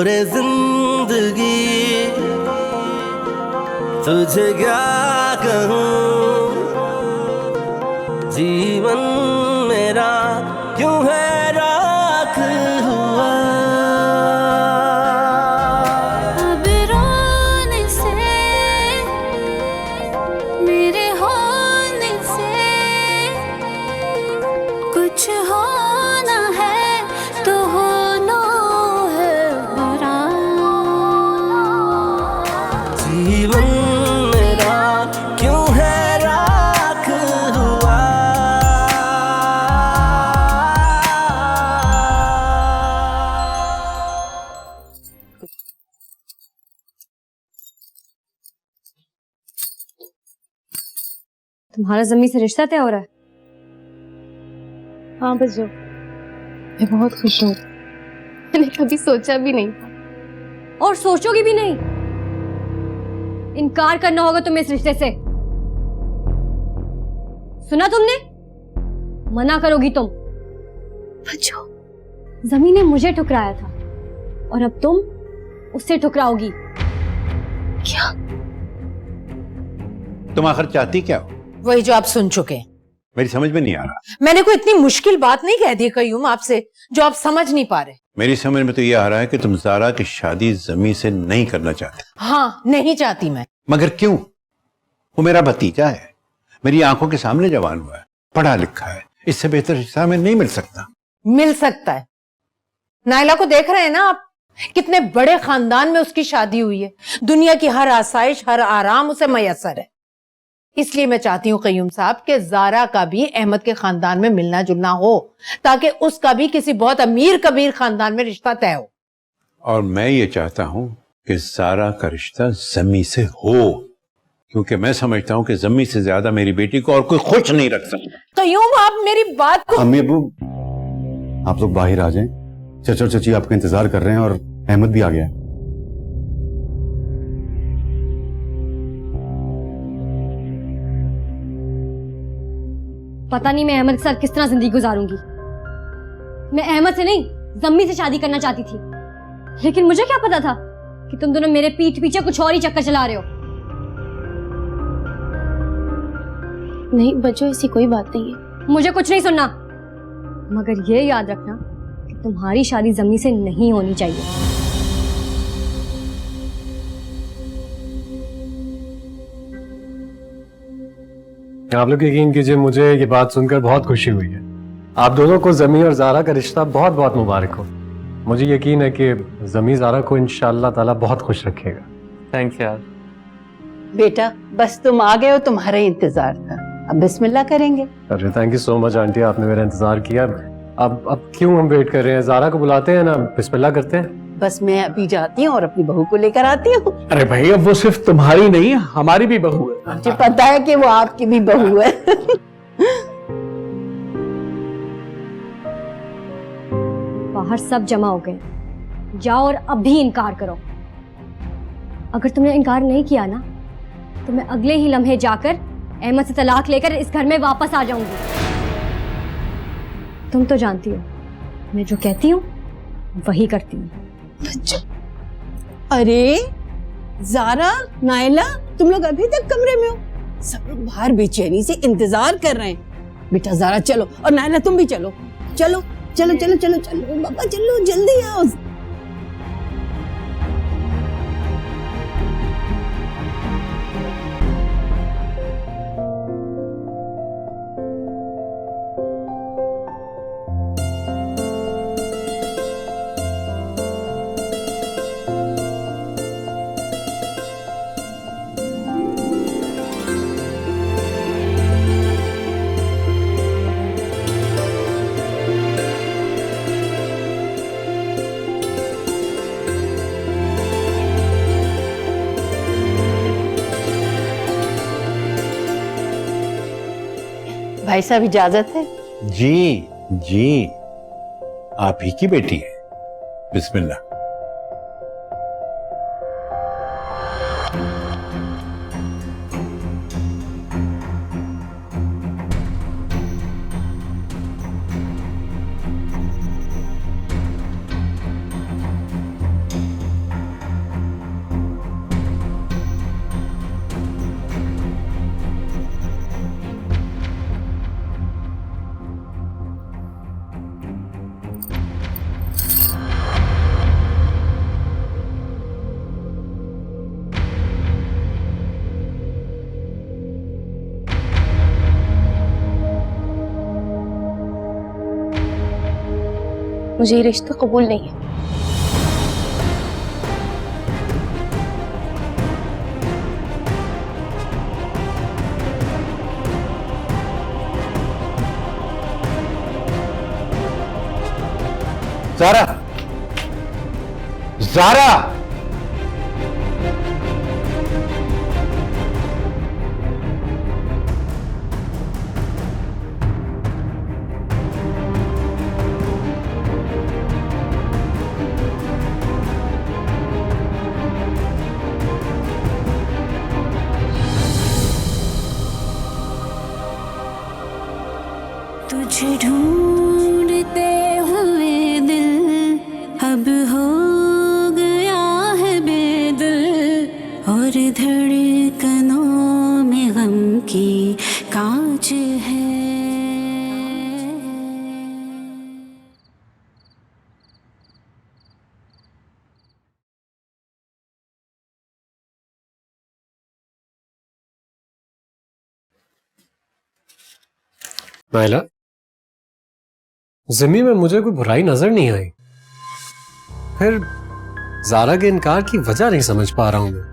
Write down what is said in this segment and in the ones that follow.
रे जिंदगी तुझे क्या कहूँ, जीवन मेरा क्यों है राख हुआ। अब रोने से मेरे होने से कुछ होना है तो होना है बुरा। जीवन मेरा क्यों है राख हुआ। तुम्हारा जमीन से रिश्ता तय हो रहा है? हाँ बच्चों, मैं बहुत खुश हूँ। मैंने कभी सोचा भी नहीं था। और सोचोगी भी नहीं। इनकार करना होगा तुम्हें इस रिश्ते से। सुना तुमने? मना करोगी तुम। बच्चों, जमीन ने मुझे ठुकराया था और अब तुम उससे ठुकराओगी। क्या? तुम आखिर चाहती क्या हो? वही जो आप सुन चुके हैं। मेरी समझ में नहीं आ रहा। मैंने कोई इतनी मुश्किल बात नहीं कह दी कयूम आपसे जो आप समझ नहीं पा रहे। मेरी समझ में तो ये आ रहा है कि तुम ज़ारा की शादी जमी से नहीं करना चाहते। हाँ, नहीं चाहती मैं। मगर क्यों? वो मेरा भतीजा है, मेरी आंखों के सामने जवान हुआ है, पढ़ा लिखा है, इससे बेहतर रिश्ता हमें नहीं मिल सकता। मिल सकता है। नायला को देख रहे हैं ना आप, कितने बड़े खानदान में उसकी शादी हुई है। दुनिया की हर आसाइश, हर आराम उसे मयसर है। इसलिए मैं चाहती हूँ कयूम साहब कि ज़ारा का भी अहमद के खानदान में मिलना जुलना हो, ताकि उसका भी किसी बहुत अमीर कबीर खानदान में रिश्ता तय हो। और मैं ये चाहता हूं कि ज़ारा का रिश्ता जमी से हो, क्योंकि मैं समझता हूं कि जमी से ज्यादा मेरी बेटी को और कोई खुश नहीं रख सकता। कयूम, आप मेरी बात को। अम्मी अबू, आप लोग बाहर आ जाएं। चचा और चची आपका इंतजार कर रहे हैं और अहमद भी आ गया है। पता नहीं मैं अहमद के साथ किस तरह जिंदगी गुजारूंगी। मैं अहमद से नहीं, जम्मी से शादी करना चाहती थी, लेकिन मुझे क्या पता था कि तुम दोनों मेरे पीठ पीछे कुछ और ही चक्कर चला रहे हो। नहीं बच्चों, ऐसी कोई बात नहीं है। मुझे कुछ नहीं सुनना, मगर ये याद रखना कि तुम्हारी शादी जम्मी से नहीं होनी चाहिए। आप लोग यकीन कीजिए, मुझे ये बात सुनकर बहुत खुशी हुई है। आप दोनों को जमी और ज़ारा का रिश्ता बहुत बहुत मुबारक हो। मुझे यकीन है कि जमी ज़ारा को इंशाअल्लाह ताला बहुत खुश रखेगा। थैंक्स यार। बेटा, बस तुम आ गए हो, तुम्हारा ही इंतजार था। अब बिस्मिल्लाह करेंगे। अरे thank you so much aunty, आपने मेरा इंतजार किया। अब क्यों हम वेट कर रहे हैं? ज़ारा को बुलाते हैं ना, बिस्मिल्लाह करते हैं। बस मैं अभी जाती हूँ और अपनी बहू को लेकर आती हूँ। अरे भाई, अब वो सिर्फ तुम्हारी नहीं, हमारी भी बहू है। मुझे पता है कि वो आपकी भी बहू है। बाहर सब जमा हो गए, जाओ और अभी इनकार करो। अगर तुमने इनकार नहीं किया ना, तो मैं अगले ही लम्हे जाकर अहमद से तलाक लेकर इस घर में वापस आ जाऊंगी। तुम तो जानती हो, मैं जो कहती हूँ वही करती हूँ। अरे ज़ारा, नायला, तुम लोग अभी तक कमरे में हो? सब लोग बाहर बेचैनी से इंतजार कर रहे हैं। बेटा ज़ारा चलो, और नायला तुम भी चलो। चलो चलो चलो चलो चलो बाबा, चलो जल्दी आओ। भाई साहब, इजाजत है? जी जी, आप ही की बेटी है। बिस्मिल्लाह। मुझे ये रिश्ता कबूल नहीं है। ज़ारा, ज़ारा, तुझे ढूंढते हुए दिल अब हो गया है बेदिल और धड़कनों में गम की कांच है। नाइला, जिम्मी में मुझे कोई बुराई नजर नहीं आई, फिर ज़ारा के इनकार की वजह नहीं समझ पा रहा हूं मैं।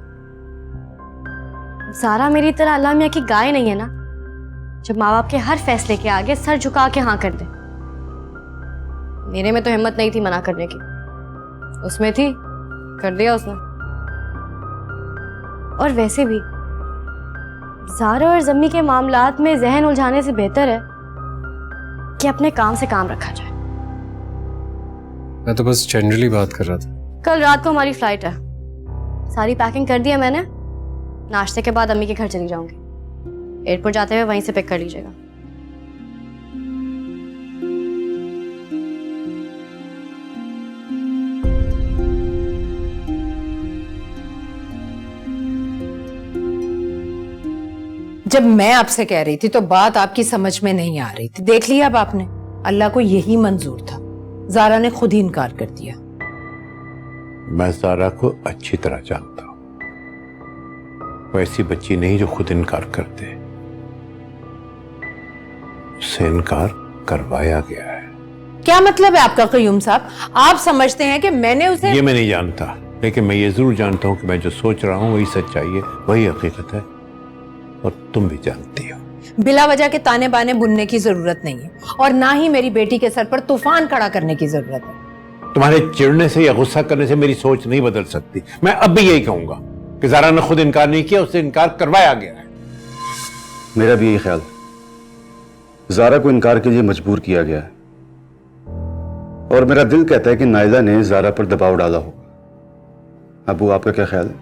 ज़ारा मेरी तरह अल्लाह मियां की गाय नहीं है ना, जब माँ बाप के हर फैसले के आगे सर झुका के हाँ कर दे। मेरे में तो हिम्मत नहीं थी मना करने की, उसमें थी, कर दिया उसने। और वैसे भी ज़ारा और जम्मी के मामलात में जहन उलझाने से बेहतर है कि अपने काम से काम रखा जाए। मैं तो बस जनरली बात कर रहा था। कल रात को हमारी फ्लाइट है, सारी पैकिंग कर दी है मैंने। नाश्ते के बाद अम्मी के घर चली जाऊंगी, एयरपोर्ट जाते हुए वहीं से पिक कर लीजिएगा। जब मैं आपसे कह रही थी तो बात आपकी समझ में नहीं आ रही थी। देख लिया अब आपने, अल्लाह को यही मंजूर था, ज़ारा ने खुद ही इनकार कर दिया। मैं ज़ारा को अच्छी तरह जानता हूं, वो ऐसी बच्ची नहीं जो खुद इनकार करते। उससे इनकार करवाया गया है। क्या मतलब है आपका क़य्यूम साहब? आप समझते हैं कि मैंने उसे? ये मैं नहीं जानता, लेकिन मैं ये जरूर जानता हूं कि मैं जो सोच रहा हूं वही सच्चाई है, वही हकीकत है, और तुम भी जानती हो। बिला वजह के ताने बाने बुनने की जरूरत नहीं है, और ना ही मेरी बेटी के सर पर तूफान खड़ा करने की जरूरत है। तुम्हारे चिढ़ने से या गुस्सा करने से मेरी सोच नहीं बदल सकती। मैं अब भी यही कहूंगा कि ज़ारा ने खुद इनकार नहीं किया, उससे इनकार करवाया गया है। मेरा भी यही ख्याल है, ज़ारा को इनकार के लिए मजबूर किया गया है, और मेरा दिल कहता है कि नाइला ने ज़ारा पर दबाव डाला होगा। अबू, आपका क्या ख्याल है?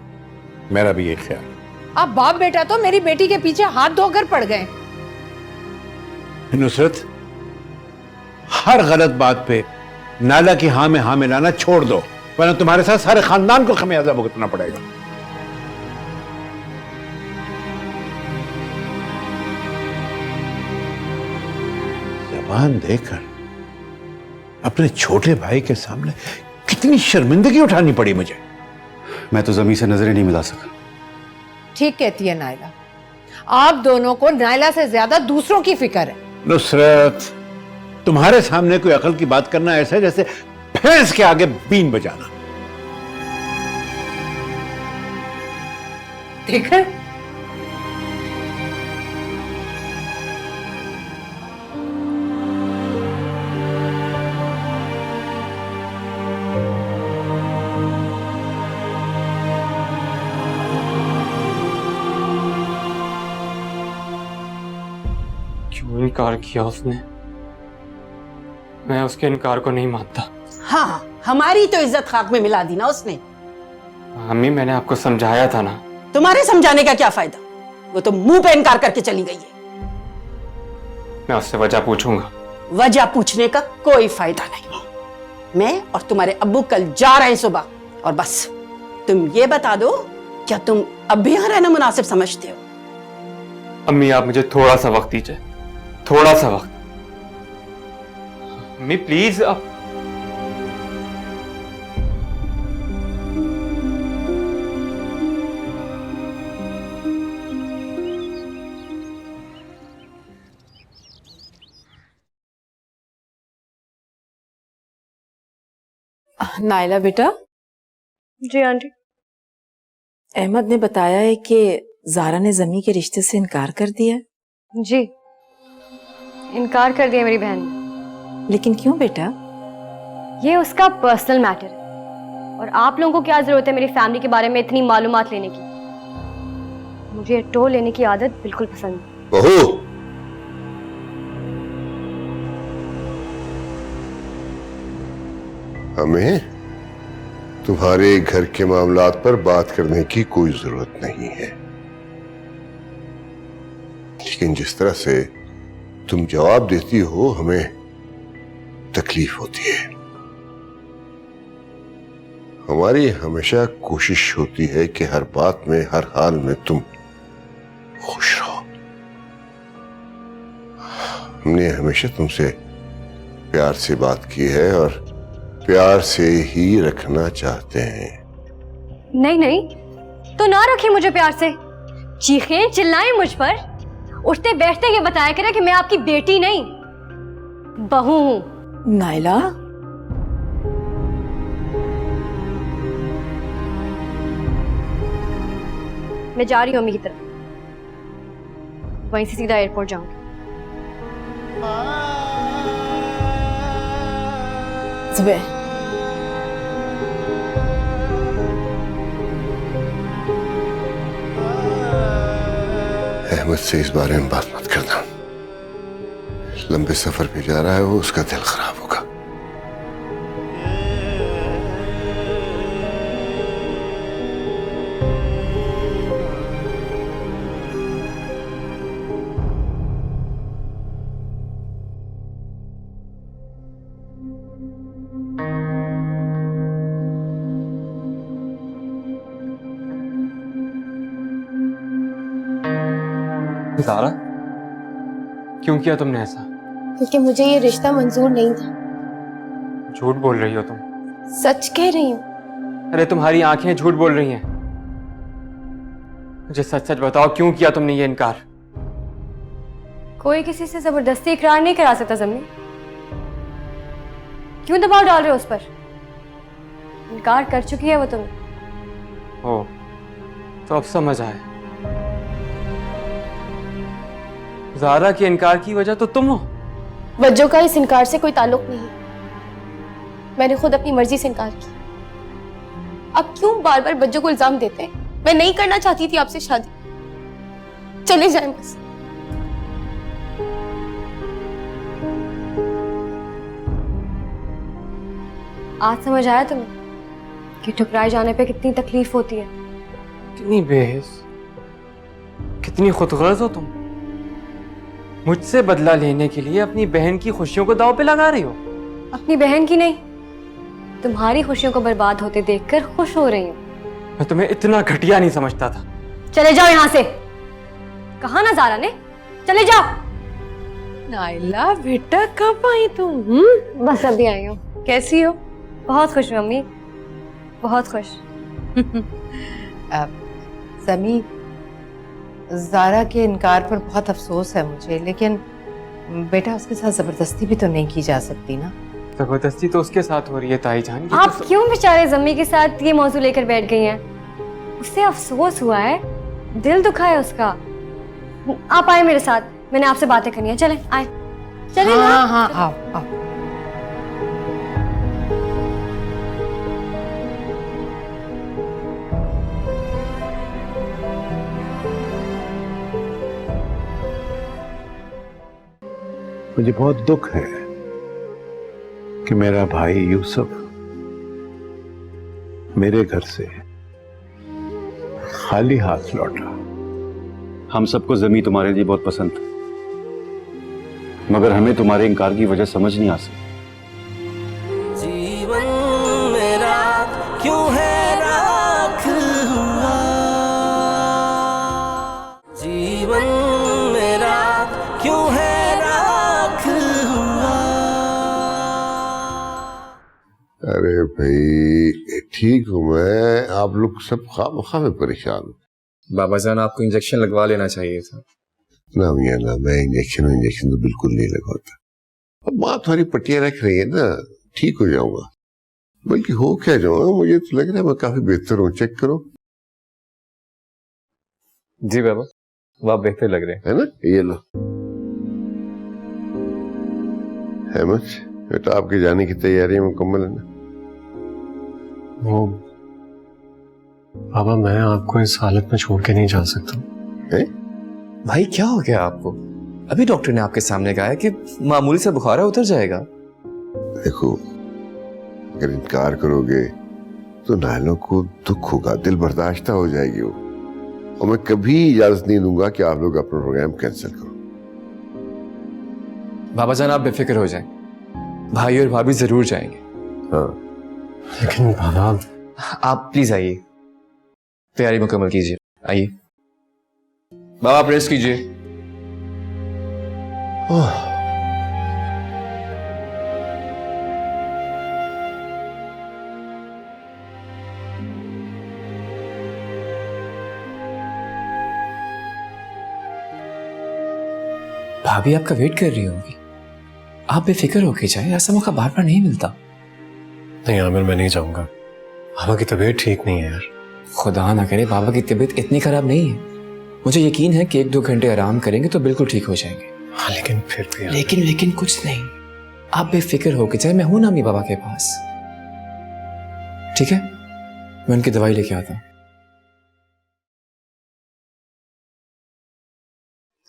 मेरा भी यही ख्याल है। आप बाप बेटा तो मेरी बेटी के पीछे हाथ धोकर पड़ गए। नुसरत, हर गलत बात पे नाला की हाँ में हाँ मिलाना छोड़ दो, वरना तुम्हारे साथ सारे खानदान को खमियाजा भुगतना पड़ेगा। जबान देकर अपने छोटे भाई के सामने कितनी शर्मिंदगी उठानी पड़ी मुझे। मैं तो ज़मीन से नजरें नहीं मिला सका। ठीक कहती है नाइला, आप दोनों को नाइला से ज्यादा दूसरों की फिक्र है। नुसरत, तुम्हारे सामने कोई अकल की बात करना ऐसा है जैसे भैंस के आगे बीन बजाना। देखा, क्यों इनकार किया उसने? मैं उसके इनकार को नहीं मानता। हाँ, हमारी तो इज्जत खाक में मिला दी ना उसने। अम्मी, मैंने आपको समझाया था ना। तुम्हारे समझाने का क्या फायदा? वो तो मुंह पे इनकार करके चली गई है। मैं उससे वजह पूछूंगा। वजह पूछने का कोई फायदा नहीं। मैं और तुम्हारे अब्बू कल जा रहे हैं सुबह, और बस तुम ये बता दो, क्या तुम अब भी यहां रहना मुनासिब समझते हो? अम्मी, आप मुझे थोड़ा सा वक्त दीजिए, थोड़ा सा वक्त। अम्मी प्लीज, आप नायला बेटा, जी आंटी। अहमद ने बताया है कि जारा ने जमी के रिश्ते से इनकार कर दिया है। जी, इनकार कर दिया मेरी बहन ने। लेकिन क्यों बेटा? ये उसका पर्सनल मैटर है और आप लोगों को क्या जरूरत है मेरी फैमिली के बारे में इतनी मालूमात लेने की। मुझे टोल लेने की आदत बिल्कुल पसंद है। बहू, हमें तुम्हारे घर के मामलात पर बात करने की कोई जरूरत नहीं है, लेकिन जिस तरह से तुम जवाब देती हो हमें तकलीफ होती है। हमारी हमेशा कोशिश होती है कि हर बात में, हर हाल में तुम खुश रहो। हमने हमेशा तुमसे प्यार से बात की है और प्यार से ही रखना चाहते हैं। नहीं नहीं, तो ना रखिए मुझे प्यार से। चीखें चिल्लाएं मुझ पर, उठते बैठते ये बताया करें कि मैं आपकी बेटी नहीं बहू हूं। नायला, मैं जा रही हूँ अम्मी की तरफ, वहीं से सीधा एयरपोर्ट जाऊंगी। सुबह अहमद से इस बारे में बात मत करना। लंबे सफर पे जा रहा है वो, उसका दिल खराब होगा। ज़ारा, क्यों किया तुमने ऐसा? क्योंकि मुझे ये रिश्ता मंजूर नहीं था। झूठ बोल रही हो तुम। सच कह रही हूँ। अरे तुम्हारी आंखें झूठ बोल रही हैं। मुझे सच सच बताओ, क्यों किया तुमने ये इनकार? कोई किसी से जबरदस्ती इकरार नहीं करा सकता जमीन। क्यों दबाव डाल रहे हो उस पर? इनकार कर चुकी है वो तुम्हें। ओ, तो अब समझ आया। ज़ारा के इनकार की वजह तो तुम हो। वज्जो का इस इनकार से कोई ताल्लुक नहीं है। मैंने खुद अपनी मर्जी से इनकार किया। अब क्यों बार बार वज्जो को इल्जाम देते हैं? मैं नहीं करना चाहती थी आपसे शादी। चले जाएं बस। आज समझ आया तुम्हें कि ठुकराए जाने पे कितनी तकलीफ होती है। कितनी बेहिस, कितनी खुदगर्ज हो तुम। मुझसे बदला लेने के लिए अपनी बहन की खुशियों को दांव पे लगा रही हो। अपनी बहन की नहीं, तुम्हारी खुशियों को बर्बाद होते देखकर खुश हो रही हूँ। मैं तुम्हें इतना घटिया नहीं समझता था। चले जाओ यहाँ से। कहा ना ज़ारा ने, चले जाओ। नायला बेटा, कब आई तुम? बस अभी आई हूँ। कैसी हो? बहुत खुश हूँ अम्मी, बहुत खुश। समी, ज़ारा के इनकार पर बहुत अफसोस है मुझे, लेकिन बेटा उसके साथ जबरदस्ती भी तो नहीं की जा सकती ना। जबरदस्ती तो उसके साथ हो रही है ताई जान। आप क्यों बेचारे जम्मी के साथ ये मौजू लेकर बैठ गई हैं? उससे अफसोस हुआ है, दिल दुखा है उसका। आप आए मेरे साथ, मैंने आपसे बातें करनी है। चले आए, चले ना। हाँ हाँ, आओ आओ। मुझे बहुत दुख है कि मेरा भाई यूसुफ मेरे घर से खाली हाथ लौटा। हम सबको जमी तुम्हारे लिए बहुत पसंद था, मगर हमें तुम्हारे इनकार की वजह समझ नहीं आ सकी। जीवन मेरा क्यों है राख हुआ, जीवन मेरा क्यों है राख हुआ। अरे भाई ठीक हूं मैं, आप लोग सब खामखा में परेशान हो। बाबा जान, आपको इंजेक्शन लगवा लेना चाहिए था। ना मियां ना, मैं इंजेक्शन तो बिल्कुल नहीं लगाता। अब माँ तुम्हारी पट्टियां रख रही है ना, ठीक हो जाऊंगा। बल्कि हो क्या जाऊंगा, मुझे तो लग रहा है मैं काफी बेहतर हूँ। चेक करो। जी बाबा, वो आप बेहतर लग रहे हैं। है ना? ये लो। अहमद बेटा, आपके जाने की तैयारी मुकम्मल है ना? वो बाबा, मैं आपको इस हालत में छोड़ के नहीं जा सकता। है? भाई क्या हो गया आपको? अभी डॉक्टर ने आपके सामने कहा है कि मामूली सा बुखार है, उतर जाएगा। देखो, अगर इनकार करोगे तो नायला को दुख होगा, दिल बर्दाश्त हो जाएगी वो, और मैं कभी इजाजत नहीं दूंगा कि आप लोग अपना प्रोग्राम कैंसिल करो। बाबा जान आप बेफिक्र हो जाएं, भाई और भाभी जरूर जाएंगे। हाँ लेकिन बाबा, आप प्लीज आइए, तैयारी मुकम्मल कीजिए। आइए बाबा, आप रेस्ट कीजिए। भाभी आपका वेट कर रही होगी, आप बेफिक्र होके जाए, ऐसा मौका बार बार नहीं मिलता। नहीं आमिर, मैं नहीं जाऊंगा। बाबा की तबीयत ठीक नहीं है यार। खुदा ना करे बाबा की तबीयत इतनी खराब नहीं है, मुझे यकीन है कि 1-2 घंटे आराम करेंगे तो बिल्कुल ठीक हो जाएंगे। हाँ लेकिन फिर भी लेकिन कुछ नहीं, आप बेफिक्र होके जाए, मैं हूं ना अम्मी बाबा के पास। ठीक है, मैं उनकी दवाई लेके आता हूं।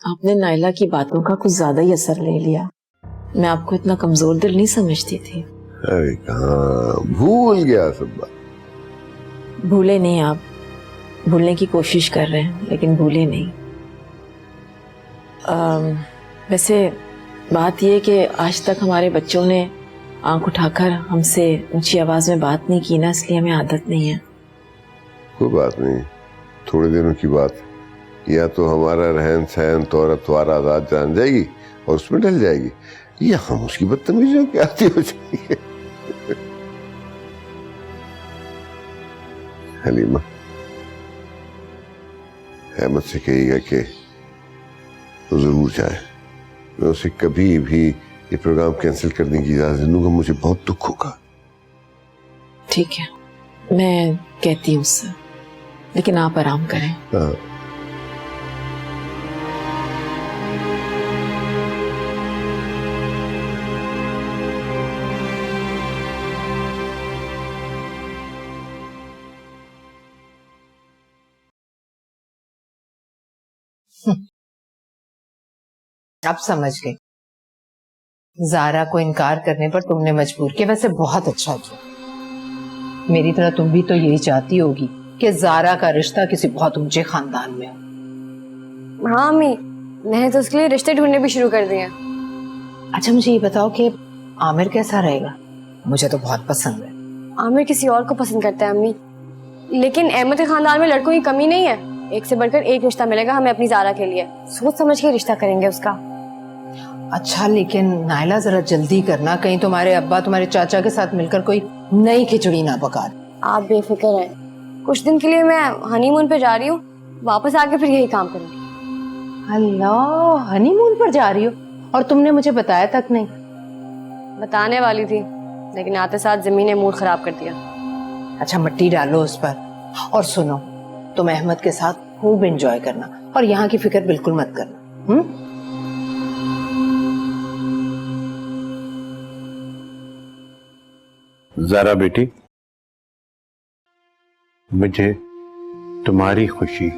आपने नायला की बातों का कुछ ज्यादा ही असर ले लिया। मैं आपको इतना कमजोर दिल नहीं समझती थी। अरे कहाँ, भूल गया सब बात। भूले नहीं आप, भूलने की कोशिश कर रहे हैं लेकिन भूले नहीं। वैसे बात यह कि आज तक हमारे बच्चों ने आंख उठाकर हमसे ऊंची आवाज में बात नहीं की ना, इसलिए हमें आदत नहीं है। कोई बात नहीं, थोड़े दिनों की बात। या तो हमारा रहन सहन तौर अतवार आजाद जान जाएगी और उसमें ढल जाएगी, या हम उसकी बदतमीजियों के आदी हो जाएंगे। हलीमा, अहमद से कहिएगा कि वो जरूर जाए। मैं उसे कभी भी ये प्रोग्राम कैंसिल करने की इजाजत नहीं दूंगा, मुझे बहुत दुख होगा। ठीक है, मैं कहती हूँ उससे, लेकिन आप आराम करें। हाँ। अब समझ गई, जारा को इनकार करने पर तुमने मजबूर किया। वैसे बहुत अच्छा किया। मेरी तरह तुम भी तो यही चाहती होगी कि जारा का रिश्ता किसी बहुत ऊंचे खानदान में हो। हाँ अम्मी, मैंने तो उसके लिए रिश्ते ढूंढने भी शुरू कर दिए। अच्छा मुझे ये बताओ कि आमिर कैसा रहेगा? मुझे तो बहुत पसंद है। आमिर किसी और को पसंद करता है अम्मी, लेकिन अहमद के खानदान में लड़कों की कमी नहीं है। एक से बढ़कर एक रिश्ता मिलेगा हमें अपनी जारा के लिए। सोच समझ के रिश्ता करेंगे उसका। अच्छा लेकिन नायला जरा जल्दी करना, कहीं तुम्हारे अब्बा तुम्हारे चाचा के साथ मिलकर कोई नई खिचड़ी ना पका। आप बेफिक्र हैं, कुछ दिन के लिए मैं हनीमून पे जा रही हूँ, वापस आके फिर यही काम करूंगी। अल्लाह, हनीमून पर जा रही हो और तुमने मुझे बताया तक नहीं। बताने वाली थी लेकिन आते साथ जमीन ने मूड खराब कर दिया। अच्छा मिट्टी डालो उस पर, और सुनो, तुम अहमद के साथ खूब एंजॉय करना और यहाँ की फिक्र बिल्कुल मत करना। ज़ारा बेटी, मुझे तुम्हारी खुशी,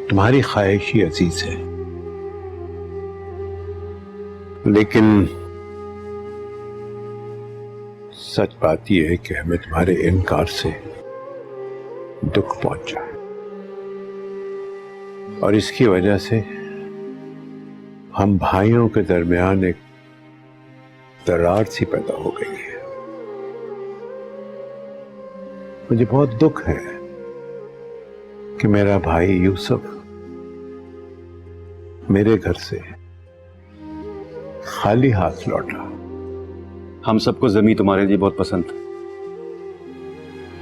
तुम्हारी ख्वाहिश ही अजीज है, लेकिन सच बात यह है कि हमें तुम्हारे इनकार से दुख पहुंचा और इसकी वजह से हम भाइयों के दरमियान एक दरार सी पैदा हो गई है। मुझे बहुत दुख है कि मेरा भाई यूसुफ मेरे घर से खाली हाथ लौटा। हम सबको जमी तुम्हारे लिए बहुत पसंद है,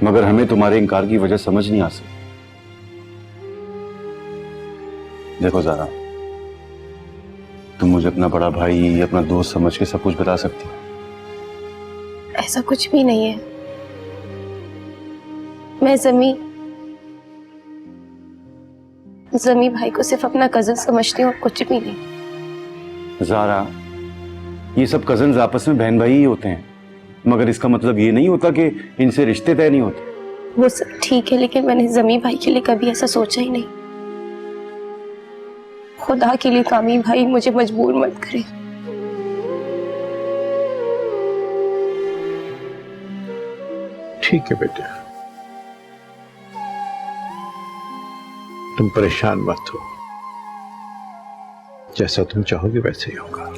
मगर हमें तुम्हारे इनकार की वजह समझ नहीं आ सकती। देखो ज़ारा, तुम मुझे अपना बड़ा भाई, अपना दोस्त समझ के सब कुछ बता सकती हो, ऐसा कुछ भी नहीं है। मैं जमी भाई को सिर्फ अपना कजन समझती हूँ और कुछ भी नहीं। ज़ारा, ये सब कजन्स आपस में बहन भाई ही होते हैं, मगर इसका मतलब ये नहीं होता कि इनसे रिश्ते तय नहीं होते। वो सब ठीक है, लेकिन मैंने जमी भाई के लिए कभी ऐसा सोचा ही नहीं। खुदा के लिए कामी भाई, मुझे मजबूर मत करे। ठीक है बेटा, तुम परेशान मत हो, जैसा तुम चाहोगे वैसे ही होगा।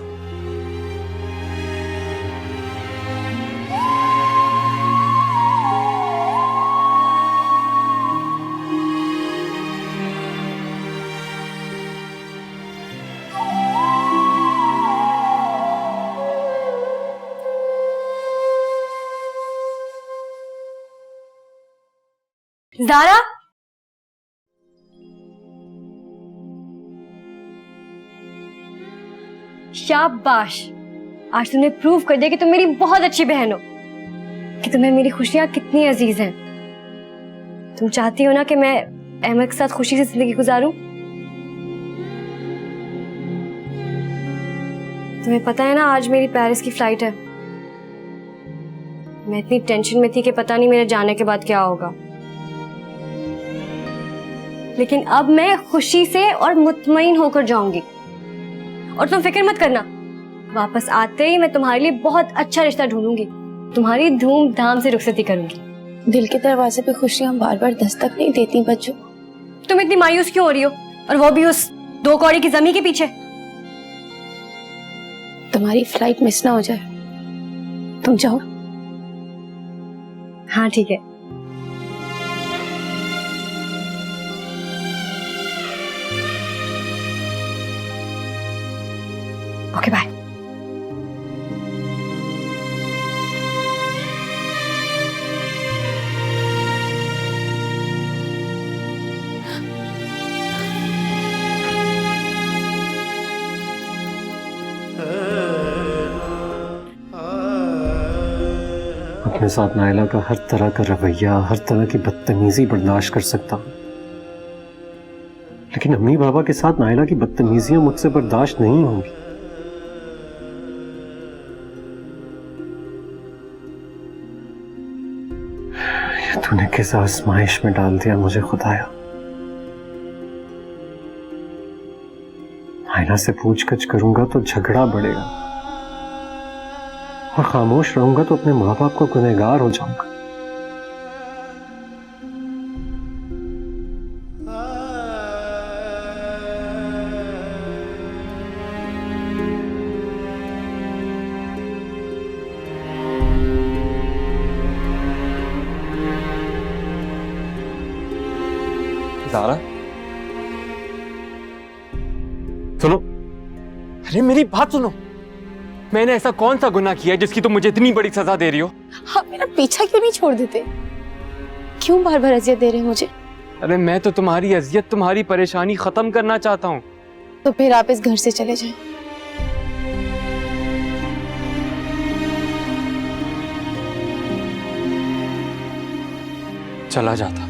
ज़ारा, शाबाश, आज तुमने प्रूव कर दिया कि तुम मेरी बहुत अच्छी बहन हो, कि तुम्हें मेरी खुशियां कितनी अजीज हैं। तुम चाहती हो ना कि मैं अहमद के साथ खुशी से जिंदगी गुजारूं। तुम्हें पता है ना, आज मेरी पेरिस की फ्लाइट है। मैं इतनी टेंशन में थी कि पता नहीं मेरे जाने के बाद क्या होगा, लेकिन अब मैं खुशी से और मुतमईन होकर जाऊंगी। और तुम फिक्र मत करना, वापस आते ही मैं तुम्हारे लिए बहुत अच्छा रिश्ता ढूंढूंगी, तुम्हारी धूमधाम से रुखसती करूंगी। दिल के दरवाजे पे खुशियां बार बार दस्तक नहीं देती बच्चों। तुम इतनी मायूस क्यों हो रही हो, और वो भी उस 2 कौड़ी की जमी के पीछे? तुम्हारी फ्लाइट मिस ना हो जाए, तुम जाओ। हाँ ठीक है। Okay bye. अपने साथ नायला का हर तरह का रवैया, हर तरह की बदतमीजी बर्दाश्त कर सकता हूं, लेकिन अम्मी बाबा के साथ नायला की बदतमीजियां मुझसे बर्दाश्त नहीं होंगी। तूने किस आजमाइश में डाल दिया मुझे खुदाया। नायला से पूछगछ करूंगा तो झगड़ा बढ़ेगा, और खामोश रहूंगा तो अपने माँ बाप को गुनहगार हो जाऊंगा। ज़ारा, सुनो, अरे मेरी बात सुनो। मैंने ऐसा कौन सा गुनाह किया है जिसकी तुम मुझे इतनी बड़ी सजा दे रही हो? आप मेरा पीछा क्यों नहीं छोड़ देते? क्यों बार बार अजियत दे रहे हैं मुझे? अरे मैं तो तुम्हारी अजियत, तुम्हारी परेशानी खत्म करना चाहता हूँ। तो फिर आप इस घर से चले जाएं। चला जाता।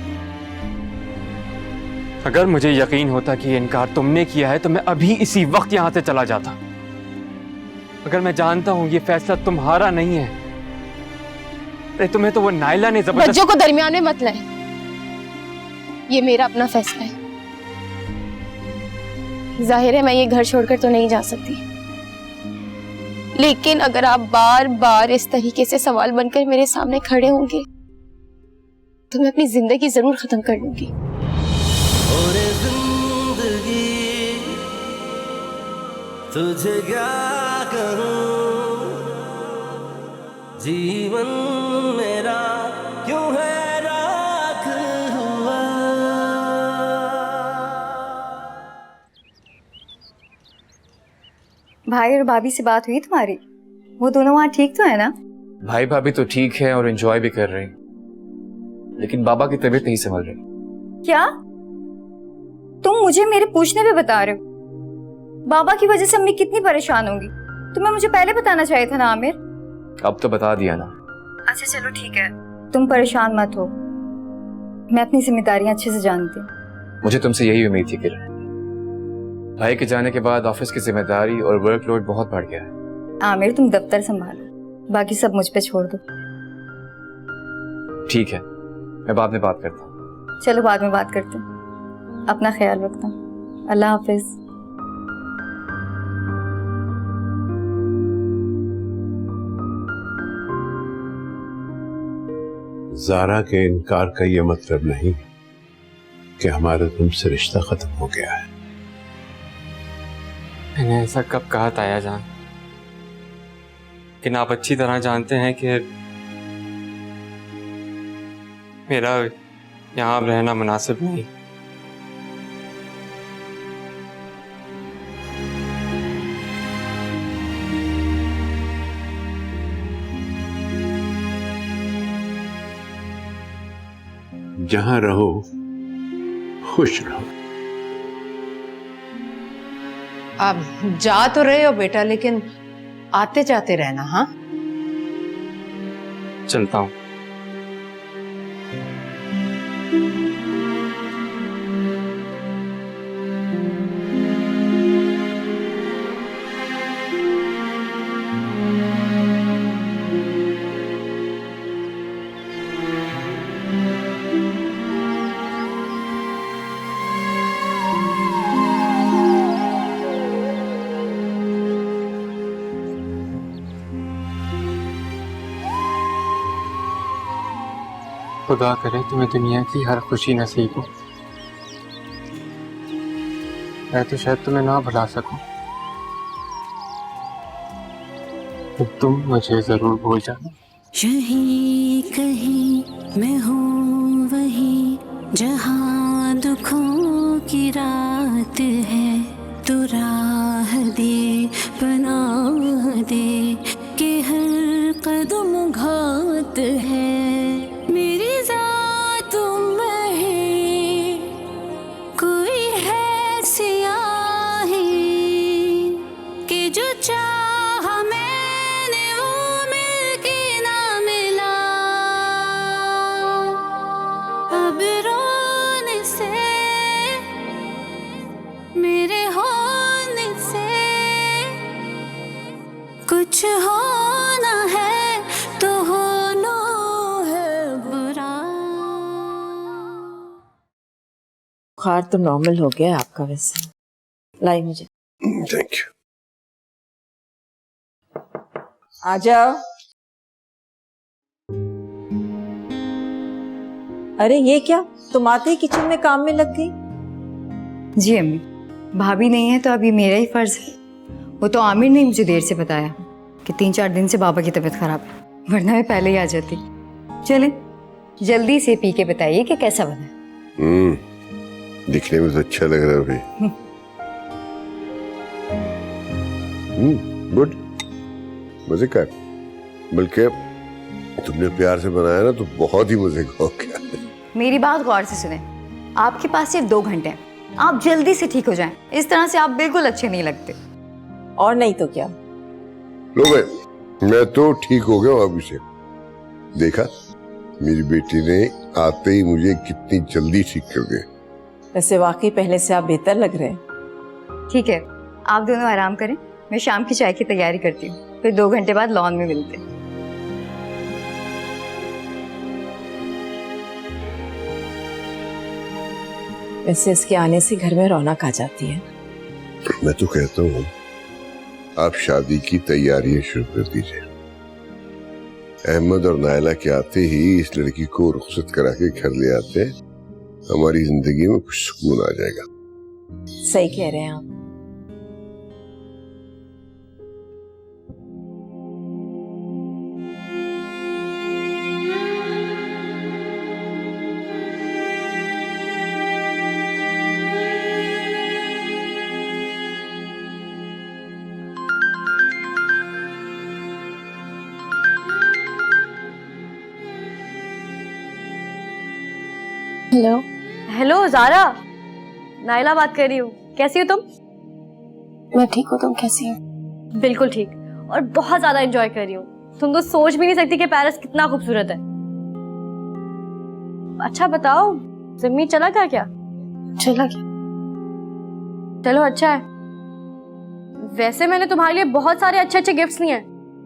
अगर मुझे यकीन होता कि ये इनकार तुमने किया है तो मैं अभी इसी वक्त यहां से चला जाता। अगर मैं जानता हूं ये फैसला तुम्हारा नहीं है, अरे तुम्हें तो वो नायला ने जबरदस्ती। बच्चों को दरमियान में मत लाए, ये मेरा अपना फैसला है। जाहिर है मैं ये घर छोड़कर तो नहीं जा सकती, लेकिन अगर आप बार बार इस तरीके से सवाल बनकर मेरे सामने खड़े होंगे तो मैं अपनी जिंदगी जरूर खत्म कर लूंगी। और जिंदगी तुझे क्या करूं, जीवन मेरा क्यों है राख हुआ। भाई और भाभी से बात हुई तुम्हारी? वो दोनों वहाँ ठीक तो है ना? भाई भाभी तो ठीक है और एंजॉय भी कर रहे हैं, लेकिन बाबा की तबीयत नहीं संभल रही। क्या तुम मुझे मेरे पूछने पे बता रहे हो? बाबा की वजह से अम्मी कितनी परेशान होंगी, तुम्हें मुझे पहले बताना चाहिए था ना आमिर। अब तो बता दिया ना, अच्छा चलो ठीक है, तुम परेशान मत हो, मैं अपनी जिम्मेदारियां अच्छे से जानती हूँ। मुझे तुमसे यही उम्मीद थी किरण। भाई के जाने के बाद ऑफिस की जिम्मेदारी और वर्कलोड बहुत बढ़ गया है। आमिर तुम दफ्तर संभालो, बाकी सब मुझ पे छोड़ दो। ठीक है, मैं बाद में बात करता हूँ। चलो बाद में बात करते हैं, अपना ख्याल रखना, अल्लाह हाफिज। ज़ारा के इनकार का ये मतलब नहीं कि हमारा तुमसे रिश्ता खत्म हो गया है। मैंने ऐसा कब कहा ताया जान? लेकिन आप अच्छी तरह जानते हैं कि मेरा यहाँ रहना मुनासिब नहीं। जहां रहो खुश रहो। अब जा तो रहे हो बेटा, लेकिन आते जाते रहना। हाँ चलता हूँ। खुदा करे तुम्हें दुनिया की हर खुशी नसीब हो। मैं तो शायद तुम्हें ना भुला सकूं, तो तुम मुझे जरूर भूल जाना। यहीं कहीं मैं हूँ वहीं जहाँ दुखों की रात है, तो राह दे पनाह दे कि हर कदम घात है। मेरी ज़ात में ही कोई है सियाही कि जो चाह मैंने वो मिल के ना मिला। अब रोने से मेरे होने से कुछ होना है तो होना है बुरा। बुखार तो नॉर्मल हो गया आपका वैसे। लाई मुझे। Thank you. आ जाओ। अरे ये क्या, तुम आते ही किचन में काम में लग गई? जी अम्मी, भाभी नहीं है तो अब ये मेरा ही फर्ज है। वो तो आमिर ने मुझे देर से बताया कि 3-4 दिन से बाबा की तबीयत खराब है, वरना मैं पहले ही आ जाती। चले जल्दी से पी के बताइए कि कैसा बना है। दिखने में तो अच्छा लग रहा है अभी। गुड, मजे का। बल्कि तुमने प्यार से बनाया ना तो बहुत ही मजे का हो गया। मेरी बात गौर से सुने, आपके पास सिर्फ 2 घंटे हैं, आप जल्दी से ठीक हो जाएं। इस तरह से आप बिल्कुल अच्छे नहीं लगते। और नहीं तो क्या। लो भाई, मैं तो ठीक हो गया अभी से। देखा मेरी बेटी ने आते ही मुझे कितनी जल्दी ठीक कर दिया। वैसे वाकई पहले से आप बेहतर लग रहे हैं। ठीक है, आप दोनों आराम करें, मैं शाम की चाय की तैयारी करती हूँ, फिर 2 घंटे बाद लॉन में मिलते हैं। वैसे इसके आने से घर में रौनक आ जाती है। मैं तो कहता हूँ आप शादी की तैयारियां शुरू कर दीजिए। अहमद और नायला के आते ही इस लड़की को रुखसत करा के घर ले आते, हमारी जिंदगी में कुछ सुकून आ जाएगा। सही कह रहे हैं आप। हेलो। हेलो ज़ारा, नाइला बात कर रही हूँ। कैसी हो तुम? मैं ठीक हूँ, तुम कैसी हो? बिल्कुल ठीक, और बहुत ज्यादा एंजॉय कर रही हूँ। तुम तो सोच भी नहीं सकती कि पेरिस कितना खूबसूरत है। अच्छा बताओ, जिम्मी चला क्या? चला गया। चलो अच्छा है। वैसे मैंने तुम्हारे लिए बहुत सारे अच्छे अच्छे गिफ्ट्स लिए हैं,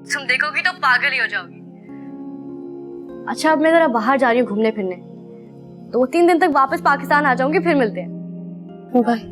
तुम देखोगी तो पागल ही हो जाओगी। अच्छा अब मैं जरा बाहर जा रही हूँ घूमने फिरने, 2-3 दिन तक वापस पाकिस्तान आ जाऊंगी, फिर मिलते हैं। बाय।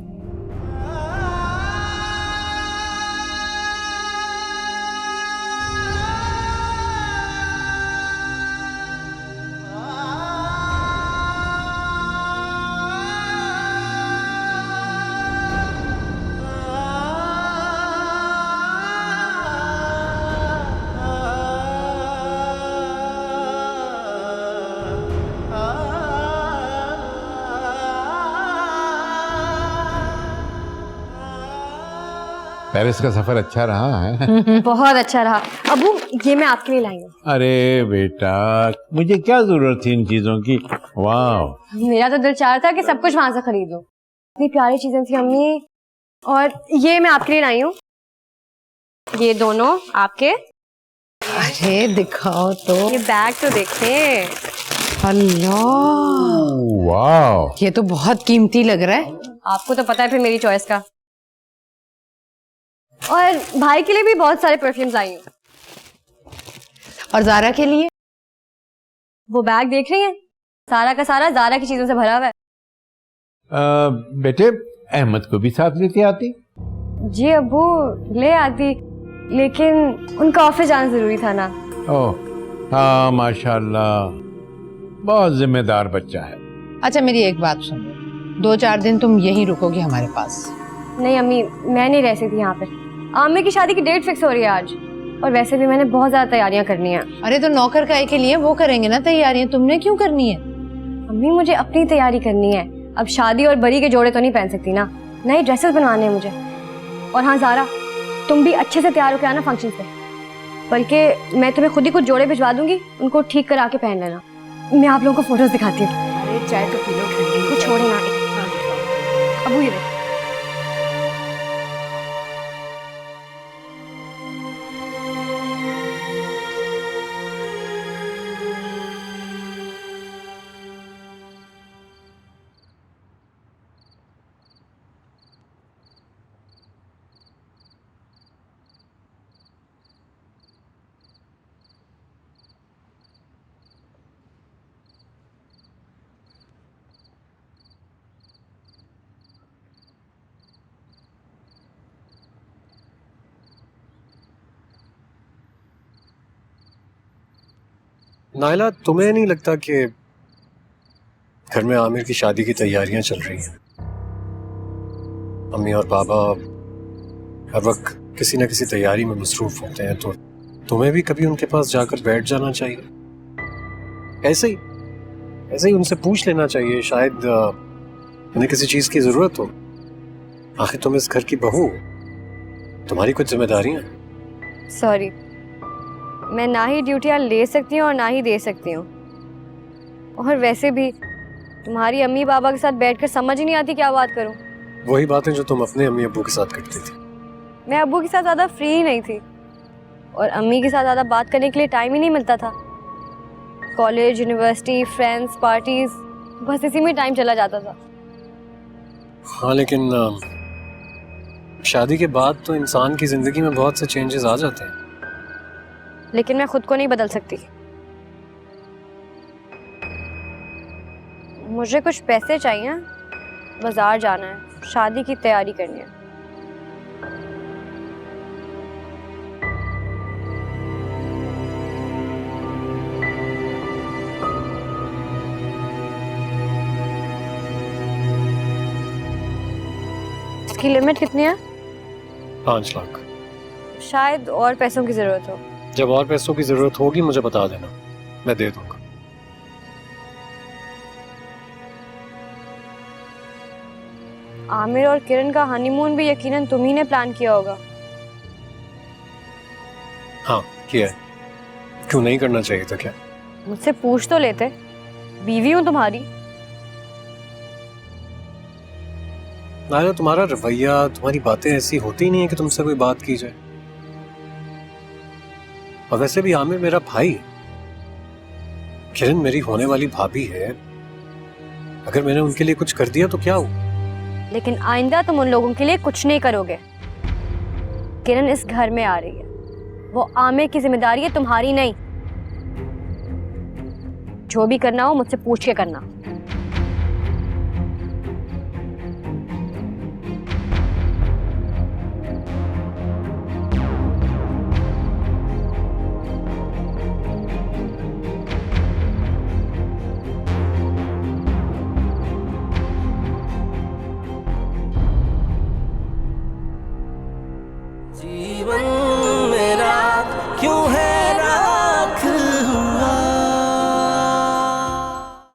पेरिस का सफर अच्छा रहा है? बहुत अच्छा रहा। अबू ये मैं आपके लिए लाई हूँ। अरे बेटा, मुझे क्या जरूरत थी इन चीजों की। वाह, मेरा तो दिल चाह रहा था कि सब कुछ वहां से खरीद लूं। इतनी प्यारी चीजें थी अम्मी। और ये मैं आपके लिए लाई हूँ, ये दोनों आपके। अरे दिखाओ तो, ये बैग तो देखें। अल्लाह, वाह, ये तो बहुत कीमती लग रहा है। आपको तो पता है फिर मेरी चॉइस का। और भाई के लिए भी बहुत सारे परफ्यूम्स लाई हूँ। और जारा के लिए? वो बैग देख रही हैं, सारा का सारा जारा की चीजों से भरा हुआ है। बेटे, अहमद को भी साथ लेते आती। जी अब्बू ले आती, लेकिन उनका ऑफिस जाना जरूरी था ना। ओह हाँ, माशाल्लाह, बहुत जिम्मेदार बच्चा है। अच्छा मेरी एक बात सुनो, 2-4 दिन तुम यहीं रुकोगी हमारे पास? नहीं अम्मी, मैं नहीं रह सकती यहाँ पे। आमिर की शादी की डेट फिक्स हो रही है आज, और वैसे भी मैंने बहुत ज्यादा तैयारियां करनी है। अरे तो नौकर काय के लिए, वो करेंगे ना तैयारियां, तुमने क्यों करनी है? अम्मी मुझे अपनी तैयारी करनी है। अब शादी और बरी के जोड़े तो नहीं पहन सकती ना, नए ड्रेसेस बनवाने हैं मुझे। और हाँ जारा, तुम भी अच्छे से तैयार होकर आना फंक्शन से, बल्कि मैं तुम्हें खुद ही कुछ जोड़े भिजवा दूंगी, उनको ठीक करा के पहन लेना। मैं आप लोगों को फोटोज दिखाती हूँ। अरे चाय तो पी लो ठंडी। कुछ छोड़े ना अबू, ये देखो। नाइला, तुम्हें नहीं लगता कि घर में आमिर की शादी की तैयारियां चल रही हैं? अम्मी और पापा हर वक्त किसी न किसी तैयारी में मसरूफ होते हैं, तो तुम्हें भी कभी उनके पास जाकर बैठ जाना चाहिए। ऐसे ही उनसे पूछ लेना चाहिए, शायद उन्हें किसी चीज की जरूरत हो। आखिर तुम इस घर की बहू हो, तुम्हारी कुछ जिम्मेदारियां। सॉरी, मैं ना ही ड्यूटियाँ ले सकती हूँ और ना ही दे सकती हूँ। और वैसे भी तुम्हारी अम्मी बाबा के साथ बैठकर समझ ही नहीं आती क्या बात करूँ। वही बातें जो तुम अपने अम्मी अब्बू के साथ करती थी। मैं अब्बू के साथ ज़्यादा फ्री ही नहीं थी, और अम्मी के साथ ज़्यादा बात करने के लिए टाइम ही नहीं मिलता था। कॉलेज, यूनिवर्सिटी, फ्रेंड्स, पार्टीज, बस इसी में टाइम चला जाता था। हाँ, लेकिन शादी के बाद तो इंसान की जिंदगी में बहुत से चेंजेस आ जाते हैं। लेकिन मैं खुद को नहीं बदल सकती। मुझे कुछ पैसे चाहिए, बाजार जाना है, शादी की तैयारी करनी है। इसकी लिमिट कितनी है? 5 लाख। शायद और पैसों की जरूरत हो। जब और पैसों की जरूरत होगी मुझे बता देना, मैं दे दूंगा। आमिर और किरण का हनीमून भी यकीनन तुम ही ने प्लान किया होगा। हाँ किया है, क्यों नहीं करना चाहिए था क्या? मुझसे पूछ तो लेते, बीवी हूँ तुम्हारी। नायला, तुम्हारा रवैया, तुम्हारी बातें ऐसी होती नहीं है कि तुमसे कोई बात की जाए। और वैसे भी आमिर मेरा भाई है, किरण मेरी होने वाली भाभी है। अगर मैंने उनके लिए कुछ कर दिया तो क्या हुआ? लेकिन आइंदा तुम उन लोगों के लिए कुछ नहीं करोगे। किरण इस घर में आ रही है, वो आमिर की जिम्मेदारी है, तुम्हारी नहीं। जो भी करना हो मुझसे पूछ के करना। जीवन